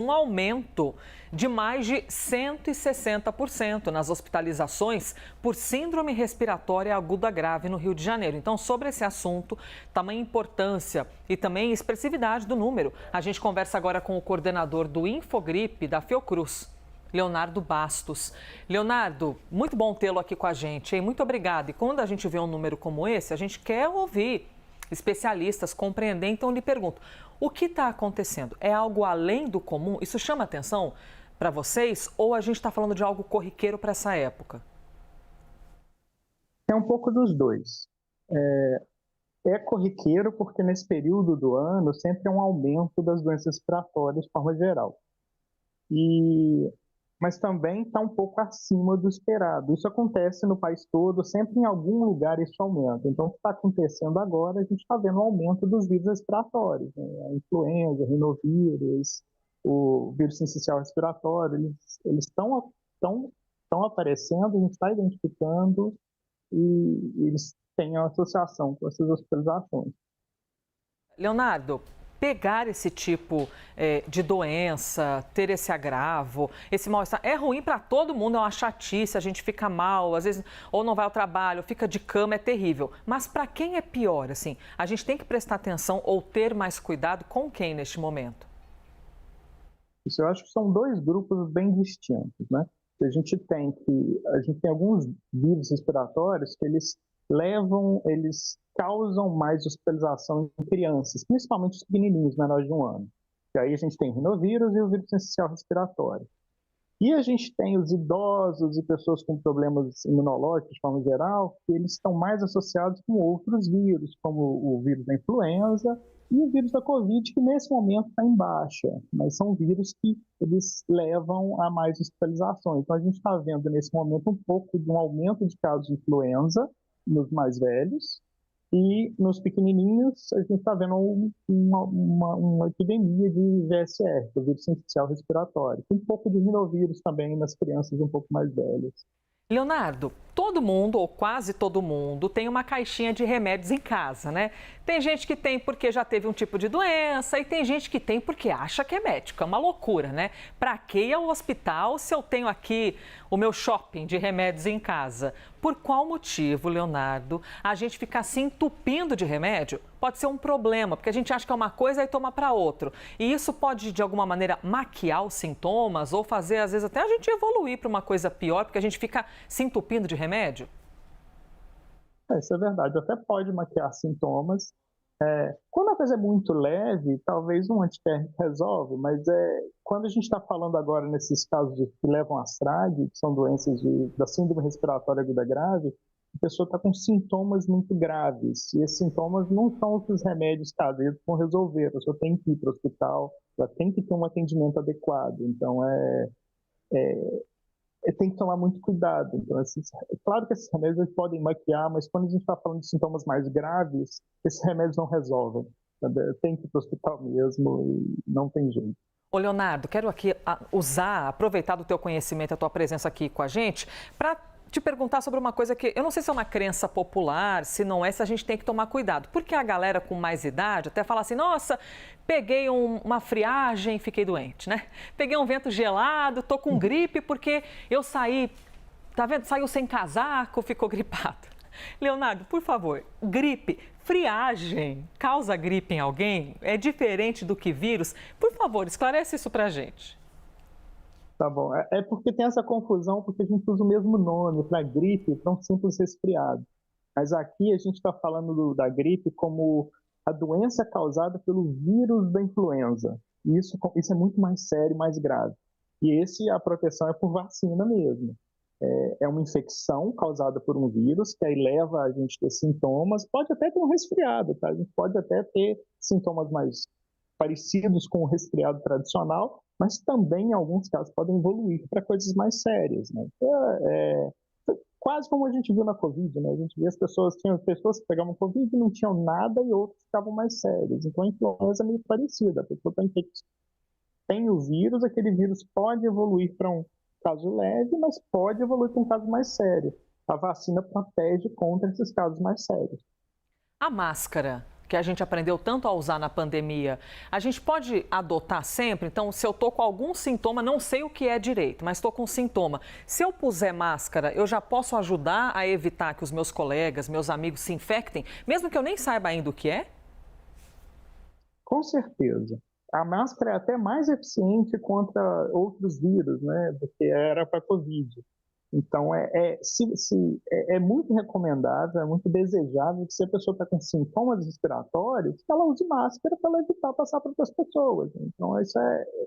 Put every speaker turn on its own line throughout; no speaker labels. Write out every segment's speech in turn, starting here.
um aumento de mais de 160% nas hospitalizações por síndrome respiratória aguda grave no Rio de Janeiro. Então, sobre esse assunto, tamanha importância e também expressividade do número, a gente conversa agora com o coordenador do Infogripe da Fiocruz, Leonardo Bastos. Leonardo, muito bom tê-lo aqui com a gente, hein? Muito obrigada. E quando a gente vê um número como esse, a gente quer ouvir especialistas, compreender. Então, lhe pergunto, o que está acontecendo? É algo além do comum? Isso chama atenção para vocês ou a gente está falando de algo corriqueiro para essa época?
É um pouco dos dois. É corriqueiro porque nesse período do ano sempre é um aumento das doenças respiratórias de forma geral. Mas também está um pouco acima do esperado. Isso acontece no país todo, sempre em algum lugar isso aumenta. Então, o que está acontecendo agora, a gente está vendo um aumento dos vírus respiratórios, né? A influenza, o rinovírus, o vírus sincicial respiratório, eles estão aparecendo, a gente está identificando e eles têm uma associação com essas hospitalizações.
Leonardo, pegar esse tipo de doença, ter esse agravo, esse mal-estar, é ruim para todo mundo, é uma chatice, a gente fica mal, às vezes ou não vai ao trabalho, fica de cama, é terrível. Mas para quem é pior, assim, a gente tem que prestar atenção ou ter mais cuidado com quem neste momento?
Isso eu acho que são dois grupos bem distintos, né? A gente tem alguns vírus respiratórios que eles causam mais hospitalização em crianças, principalmente os pequenininhos, menores de 1 ano. E aí a gente tem o rinovírus e o vírus essencial respiratório. E a gente tem os idosos e pessoas com problemas imunológicos, de forma geral, que eles estão mais associados com outros vírus, como o vírus da influenza e o vírus da Covid, que nesse momento está em baixa, mas são vírus que eles levam a mais hospitalizações. Então a gente está vendo nesse momento um pouco de um aumento de casos de influenza nos mais velhos, e nos pequenininhos, a gente está vendo uma epidemia de VSR, do vírus sincicial respiratório. Tem um pouco de rinovírus também nas crianças um pouco mais velhas.
Leonardo, todo mundo, ou quase todo mundo, tem uma caixinha de remédios em casa, né? Tem gente que tem porque já teve um tipo de doença e tem gente que tem porque acha que é médico. É uma loucura, né? Para que ir ao hospital se eu tenho aqui o meu shopping de remédios em casa? Por qual motivo, Leonardo, a gente ficar se entupindo de remédio pode ser um problema, porque a gente acha que é uma coisa e toma para outro. E isso pode, de alguma maneira, maquiar os sintomas ou fazer, às vezes, até a gente evoluir para uma coisa pior, porque a gente fica se entupindo de remédio?
Isso é verdade, até pode maquiar sintomas. Quando a coisa é muito leve, talvez um antitérmico resolve, mas quando a gente está falando agora nesses casos que levam a SRAG, que são doenças da síndrome respiratória aguda grave, a pessoa está com sintomas muito graves, e esses sintomas não são o que os remédios caseiros vão resolver, a pessoa tem que ir para o hospital, ela tem que ter um atendimento adequado, então tem que tomar muito cuidado. Então, claro que esses remédios eles podem maquiar, mas quando a gente está falando de sintomas mais graves, esses remédios não resolvem. Tem que ir para o hospital mesmo e não tem jeito.
Ô Leonardo, quero aqui aproveitar do teu conhecimento, a tua presença aqui com a gente, para te perguntar sobre uma coisa que eu não sei se é uma crença popular, se não é, se a gente tem que tomar cuidado. Porque a galera com mais idade até fala assim, nossa, peguei uma friagem, fiquei doente, né? Peguei um vento gelado, tô com gripe porque eu saí, tá vendo? Saiu sem casaco, ficou gripado. Leonardo, por favor, gripe, friagem, causa gripe em alguém? É diferente do que vírus? Por favor, esclarece isso pra gente.
Tá bom. É porque tem essa confusão, porque a gente usa o mesmo nome para gripe, para um simples resfriado. Mas aqui a gente está falando da gripe como a doença causada pelo vírus da influenza. E isso é muito mais sério, mais grave. E a proteção é por vacina mesmo. É uma infecção causada por um vírus, que aí leva a gente a ter sintomas, pode até ter um resfriado, tá? A gente pode até ter sintomas mais parecidos com o resfriado tradicional, mas também, em alguns casos, podem evoluir para coisas mais sérias, né? Quase como a gente viu na Covid, né? A gente via tinham pessoas que pegavam Covid e não tinham nada e outros ficavam mais sérios. Então, a influenza é meio parecida. A pessoa tem o vírus, aquele vírus pode evoluir para um caso leve, mas pode evoluir para um caso mais sério. A vacina protege contra esses casos mais sérios.
A máscara que a gente aprendeu tanto a usar na pandemia, a gente pode adotar sempre? Então, se eu estou com algum sintoma, não sei o que é direito, mas estou com sintoma. Se eu puser máscara, eu já posso ajudar a evitar que os meus colegas, meus amigos se infectem, mesmo que eu nem saiba ainda o que é?
Com certeza. A máscara é até mais eficiente contra outros vírus, né, do que era para a Covid. Então, é muito recomendável, é muito desejável que se a pessoa está com sintomas respiratórios, que ela use máscara para ela evitar passar para outras pessoas. Então,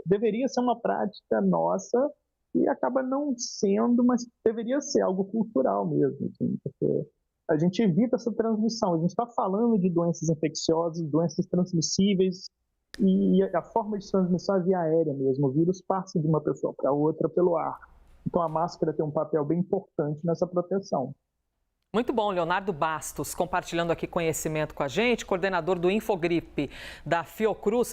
deveria ser uma prática nossa e acaba não sendo, mas deveria ser algo cultural mesmo, assim, porque a gente evita essa transmissão. A gente está falando de doenças infecciosas, doenças transmissíveis, e a forma de transmissão é via aérea mesmo. O vírus passa de uma pessoa para outra pelo ar. Então, a máscara tem um papel bem importante nessa proteção.
Muito bom, Leonardo Bastos, compartilhando aqui conhecimento com a gente, coordenador do Infogripe da Fiocruz.